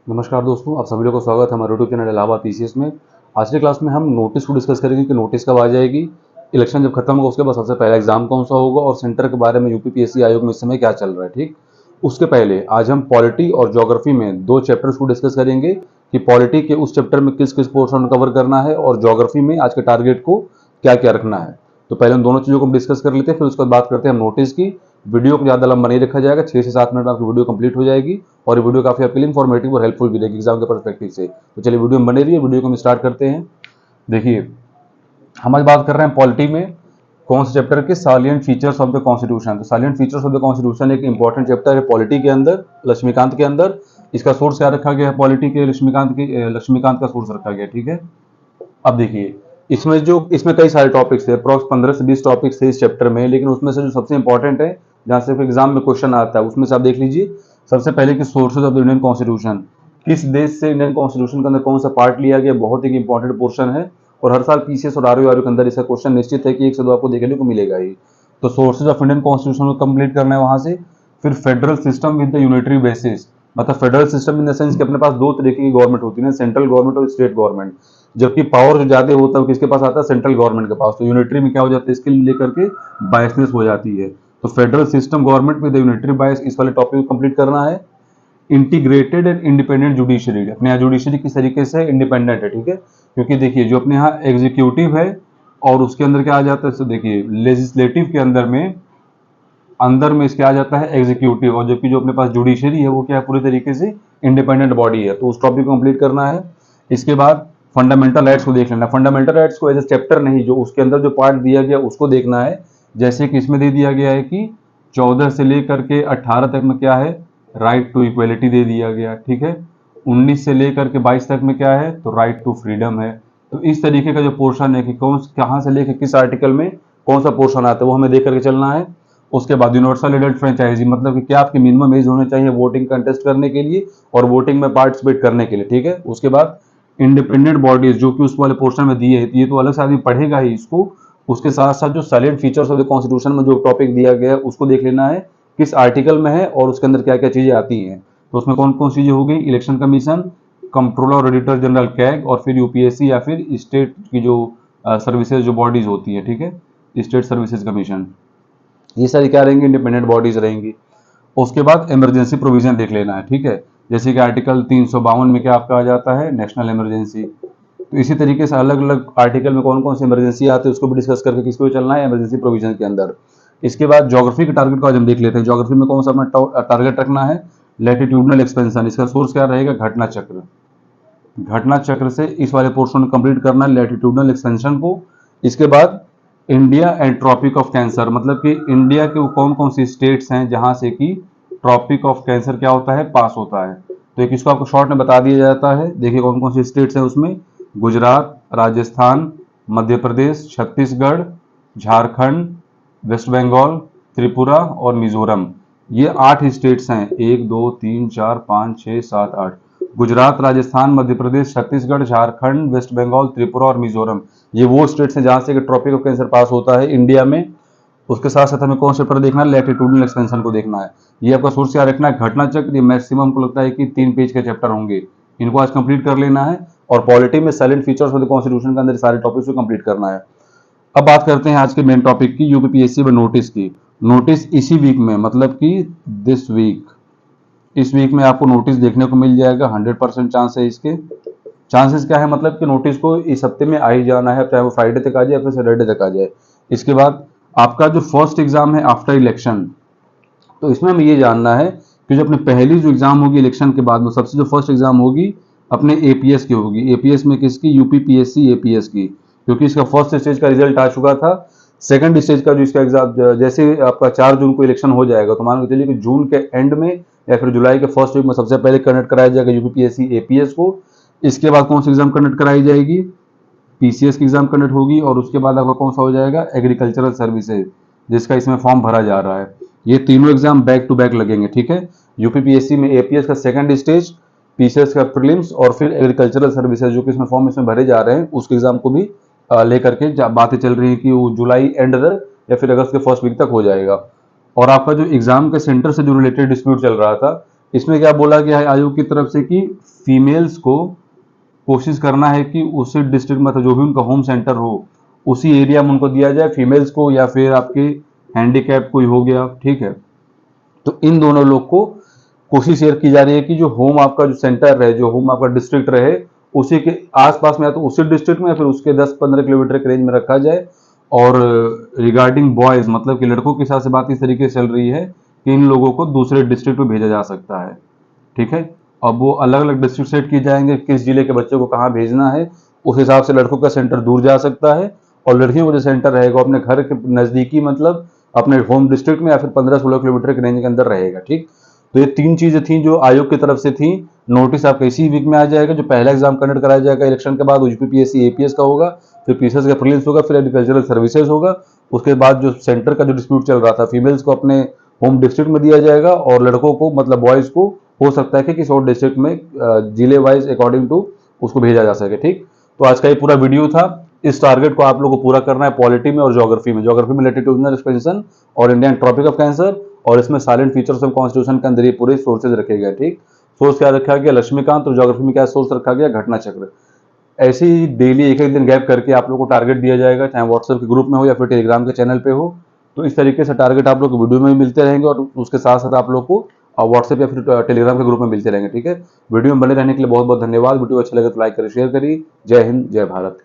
नमस्कार दोस्तों, आप सभी लोगों को स्वागत है हमारे यूट्यूब चैनल इलाहाबाद पीसीएस में। आज की क्लास में हम नोटिस को डिस्कस करेंगे कि नोटिस कब आ जाएगी, इलेक्शन जब खत्म होगा उसके बाद सबसे पहला एग्जाम कौन सा होगा और सेंटर के बारे में यूपीपीएससी आयोग में इस समय क्या चल रहा है। ठीक, उसके पहले आज हम पॉलिटी और ज्योग्राफी में दो चैप्टर्स को डिस्कस करेंगे कि पॉलिटी के उस चैप्टर में किस किस पोर्शन कवर करना है और ज्योग्राफी में आज के टारगेट को क्या क्या रखना है। तो पहले उन दोनों चीज़ों को हम डिस्कस कर लेते हैं, फिर उसके बाद बात करते हैं हम नोटिस की। वीडियो को ज़्यादा लंबा नहीं रखा जाएगा, 6 से 7 मिनट में आपकी वीडियो कंप्लीट हो जाएगी और ये वीडियो काफ़ी आपके लिए इन्फॉर्मेटिव और हेल्पफुल भी रहेगी एग्जाम के पर्सपेक्टिव से। तो चलिए वीडियो में बने रहिए, वीडियो को हम स्टार्ट करते हैं। देखिए, हम आज बात कर रहे हैं पॉलिटी में कौन से चैप्टर के salient features of the constitution. तो salient features of the constitution एक इंपॉर्टेंट चैप्टर है पॉलिटी के अंदर, लक्ष्मीकांत के अंदर। इसका सोर्स क्या रखा गया है पॉलिटी के, लक्ष्मीकांत का सोर्स रखा गया। ठीक है, अब देखिए इसमें कई सारे टॉपिक्स थे, अप्रॉक्स 15 से 20 टॉपिक्स थे इस चैप्टर में, लेकिन उसमें से जो सबसे इंपॉर्टेंट है जहां से एग्जाम में क्वेश्चन आता है उसमें से आप देख लीजिए। सबसे पहले कि sources of the Indian constitution, किस देश से इंडियन कॉन्स्टिट्यूशन के अंदर कौन सा पार्ट लिया गया, बहुत ही इंपॉर्टेंट पोर्शन है और हर साल पीसीएस और आरओ के अंदर इसका क्वेश्चन निश्चित है कि 1 से 2 आपको देखने को मिलेगा ही। तो सोर्सेज ऑफ इंडियन कॉन्स्टिट्यूशन को कंप्लीट करना है वहां से। फिर federal system with the unitary basis, मतलब federal system in the sense कि अपने पास दो तरीके की गवर्नमेंट होती है, सेंट्रल गवर्नमेंट और स्टेट गवर्नमेंट, जबकि पावर जो ज्यादा होता है किसके पास आता है, सेंट्रल गवर्नमेंट के पास। तो यूनिटरी में क्या हो जाता है, इसके लेकर के बायसनेस हो जाती है। तो federal system government with unitary बायस, इस वाले टॉपिक को कंप्लीट करना है। इंटीग्रेटेड एंड इंडिपेंडेंट जुडिशरी, अपने यहाँ जुडिशरी किस तरीके से इंडिपेंडेंट है। ठीक है, क्योंकि देखिए जो अपने यहाँ एग्जीक्यूटिव है और उसके अंदर क्या आ जाता है, तो देखिए लेजिस्लेटिव के अंदर में इसके आ जाता है एग्जीक्यूटिव, और जबकि जो अपने पास जुडिशरी है वो क्या है, पूरी तरीके से इंडिपेंडेंट बॉडी है। तो उस टॉपिक को कंप्लीट करना है। इसके बाद फंडामेंटल राइट्स को देख लेना। फंडामेंटल राइट्स को एज ए चैप्टर नहीं, जो उसके अंदर जो पार्ट दिया गया उसको देखना है। जैसे कि इसमें दे दिया गया है कि 14 से लेकर के 18 तक में क्या है, राइट टू इक्वेलिटी दे दिया गया। ठीक है, 19 से लेकर के 22 तक में क्या है, तो राइट टू फ्रीडम है। तो इस तरीके का जो पोर्शन है कि कौन कहाँ से लेकर किस आर्टिकल में कौन सा पोर्शन आता है वो हमें देख करके चलना है। उसके बाद यूनिवर्सल एडल्ट फ्रेंचाइजी, मतलब कि क्या आपकी मिनिमम एज होनी चाहिए वोटिंग कंटेस्ट करने के लिए और वोटिंग में पार्टिसिपेट करने के लिए। ठीक है, उसके बाद इंडिपेंडेंट बॉडीज जो कि उस वाले पोर्शन में दिए, ये तो अलग से आदमी पढ़ेगा ही इसको। उसके साथ साथ जो salient features of the constitution में जो टॉपिक दिया गया है उसको देख लेना है किस आर्टिकल में है और उसके अंदर क्या क्या चीजें आती हैं। तो उसमें कौन कौन सी चीजें हो गई, इलेक्शन कमीशन, कंट्रोलर और ऑडिटर जनरल कैग, और फिर यूपीएससी या फिर स्टेट की जो सर्विसेज जो बॉडीज होती है। ठीक है, स्टेट सर्विसेज कमीशन, ये सारी क्या रहेंगी, इंडिपेंडेंट बॉडीज रहेंगी। उसके बाद इमरजेंसी प्रोविजन देख लेना है। ठीक है, जैसे कि आर्टिकल 352 में क्या आपका आ जाता है, नेशनल इमरजेंसी। तो इसी तरीके से अलग अलग आर्टिकल में कौन कौन सी इमरजेंसी आते हैं उसको भी डिस्कस करके किसको चलना है, इमरजेंसी प्रोविजन के अंदर। इसके बाद ज्योग्राफी के टारगेट को आज हम देख लेते हैं। ज्योग्राफी में कौन सा अपना टारगेट रखना है, लैटिट्यूडनल एक्सपेंशन। इसका सोर्स क्या रहेगा, घटना चक्र। घटना चक्र से इस वाले पोर्शन को कंप्लीट करना है, लैटिट्यूडनल एक्सपेंशन को। इसके बाद India and tropic of cancer, मतलब कि इंडिया के कौन कौन सी स्टेट्स हैं जहां से कि ट्रॉपिक ऑफ कैंसर क्या होता है, पास होता है। तो एक इसको आपको शॉर्ट में बता दिया जाता है। देखिए कौन कौन सी स्टेट्स हैं उसमें, गुजरात, राजस्थान, मध्य प्रदेश, छत्तीसगढ़, झारखंड, वेस्ट बंगाल, त्रिपुरा और मिजोरम। ये 8 स्टेट्स हैं, 1 2 3 4 5 6 7 8। गुजरात, राजस्थान, मध्य प्रदेश, छत्तीसगढ़, झारखंड, वेस्ट बंगाल, त्रिपुरा और मिजोरम, ये वो स्टेट्स हैं जहां से ट्रॉपिक ऑफ कैंसर पास होता है इंडिया में। उसके साथ साथ हमें कौन चैप्टर देखना है, लैटिट्यूडनल एक्सपेंशन को देखना है। ये आपका सोर्स क्या रखना है, घटना चक्र। ये मैक्सिमम हमको लगता है कि 3 पेज के चैप्टर होंगे, इनको आज कंप्लीट कर लेना है। और पॉलिटी में salient features of the constitution के अंदर सारे टॉपिक्स को कंप्लीट करना है। अब बात करते हैं आज के मेन टॉपिक की, यूपीपीएससी में नोटिस की। नोटिस इसी वीक में, मतलब कि दिस वीक, इस वीक में आपको नोटिस देखने को मिल जाएगा। 100% चांस है इसके। चांसेस क्या है, मतलब कि नोटिस को इस हफ्ते में आ ही जाना है, चाहे वो फ्राइडे तक आ जाए या फिर सैटरडे तक आ जाए। इसके बाद आपका जो फर्स्ट एग्जाम है आफ्टर इलेक्शन, तो इसमें हमें ये जानना है कि जो अपने पहली जो एग्जाम होगी इलेक्शन के बाद में, सबसे जो फर्स्ट एग्जाम होगी अपने एपीएस की होगी। एपीएस में किसकी, यूपीपीएससी एपीएस की, क्योंकि इसका फर्स्ट स्टेज का रिजल्ट आ चुका था। सेकंड स्टेज का जो इसका एग्जाम, जैसे आपका 4 जून को इलेक्शन हो जाएगा, तो मान के चलिए कि जून के एंड में या फिर जुलाई के फर्स्ट वीक में सबसे पहले कंडक्ट कराया जाएगा यूपीपीएससी एपीएस को। इसके बाद कौन सी एग्जाम कंडक्ट कराई जाएगी, पीसीएस की एग्जाम कंडक्ट होगी। और उसके बाद आपका कौन सा हो जाएगा, एग्रीकल्चरल सर्विसेज, जिसका इसमें फॉर्म भरा जा रहा है। ये तीनों एग्जाम बैक टू बैक लगेंगे। ठीक है, यूपीपीएससी में एपीएस का सेकंड स्टेज, पीसीएस का प्रीलिम्स, और फिर एग्रीकल्चरल सर्विसेज जो कि इसमें फॉर्म इसमें भरे जा रहे हैं, उसके एग्जाम को भी लेकर के बातें चल रही है कि वो जुलाई एंड तक या फिर अगस्त के फर्स्ट वीक तक हो जाएगा। और आपका जो एग्जाम के सेंटर से जो रिलेटेड डिस्प्यूट चल रहा था इसमें क्या बोला गया है आयोग की तरफ से कि फीमेल्स को कोशिश करना है कि उसी डिस्ट्रिक्ट मतलब जो भी उनका होम सेंटर हो उसी एरिया में उनको दिया जाए फीमेल्स को, या फिर आपके हैंडीकैप कोई हो गया, ठीक है। तो इन दोनों लोग को कोशिश ये की जा रही है कि जो होम आपका जो सेंटर रहे, जो होम आपका डिस्ट्रिक्ट रहे, उसी के आसपास में या तो उसी डिस्ट्रिक्ट में या फिर उसके 10-15 किलोमीटर के रेंज में रखा जाए। और रिगार्डिंग बॉयज मतलब कि लड़कों के हिसाब से बात इस तरीके से चल रही है कि इन लोगों को दूसरे डिस्ट्रिक्ट में भेजा जा सकता है, ठीक है। अब वो अलग अलग डिस्ट्रिक्ट सेट किए जाएंगे, किस जिले के बच्चे को कहाँ भेजना है, उस हिसाब से लड़कों का सेंटर दूर जा सकता है और लड़कियों का जो सेंटर रहेगा अपने घर के नज़दीकी मतलब अपने होम डिस्ट्रिक्ट में या फिर 15-16 किलोमीटर के रेंज के अंदर रहेगा, ठीक। तो ये 3 चीज़ें थी जो आयोग की तरफ से थी। नोटिस आपका इसी वीक में आ जाएगा। जो पहला एग्जाम कंडक्ट कराया जाएगा इलेक्शन के बाद यूपीपीएससी एपीएस का होगा, फिर पीसीएस का प्रीलिम्स होगा, फिर एग्रीकल्चरल सर्विसेज होगा। उसके बाद जो सेंटर का जो डिस्प्यूट चल रहा था, फीमेल्स को अपने होम डिस्ट्रिक्ट में दिया जाएगा और लड़कों को मतलब बॉयज़ को हो सकता है कि किसी और डिस्ट्रिक्ट में जिले वाइज अकॉर्डिंग टू उसको भेजा जा सके, ठीक। तो आज का ये पूरा वीडियो था। इस टारगेट को आप लोगों को पूरा करना है पॉलिटी में और ज्योग्राफी में लैटिट्यूडिनल एक्सपेंशन और इंडियन ट्रॉपिक ऑफ कैंसर, और इसमें साइलेंट फीचर्स ऑफ कॉन्स्टिट्यूशन के अंदर ये पूरे सोर्सेज रखे गए, ठीक। सोर्स क्या रखा गया, लक्ष्मीकांत, और ज्योग्राफी में क्या सोर्स रखा गया, घटना चक्र। ऐसे ही डेली एक एक दिन गैप करके आप लोग को टारगेट दिया जाएगा, चाहे व्हाट्सएप के ग्रुप में हो या फिर टेलीग्राम के चैनल पे हो। तो इस तरीके से टारगेट आप लोग को वीडियो में भी मिलते रहेंगे और उसके साथ साथ आप लोग को व्हाट्सएप या फिर टेलीग्राम के ग्रुप में मिलते रहेंगे, ठीक है। वीडियो में बने रहने के लिए बहुत बहुत धन्यवाद। वीडियो अच्छा लगे तो लाइक करिए, शेयर करिए। जय हिंद, जय भारत।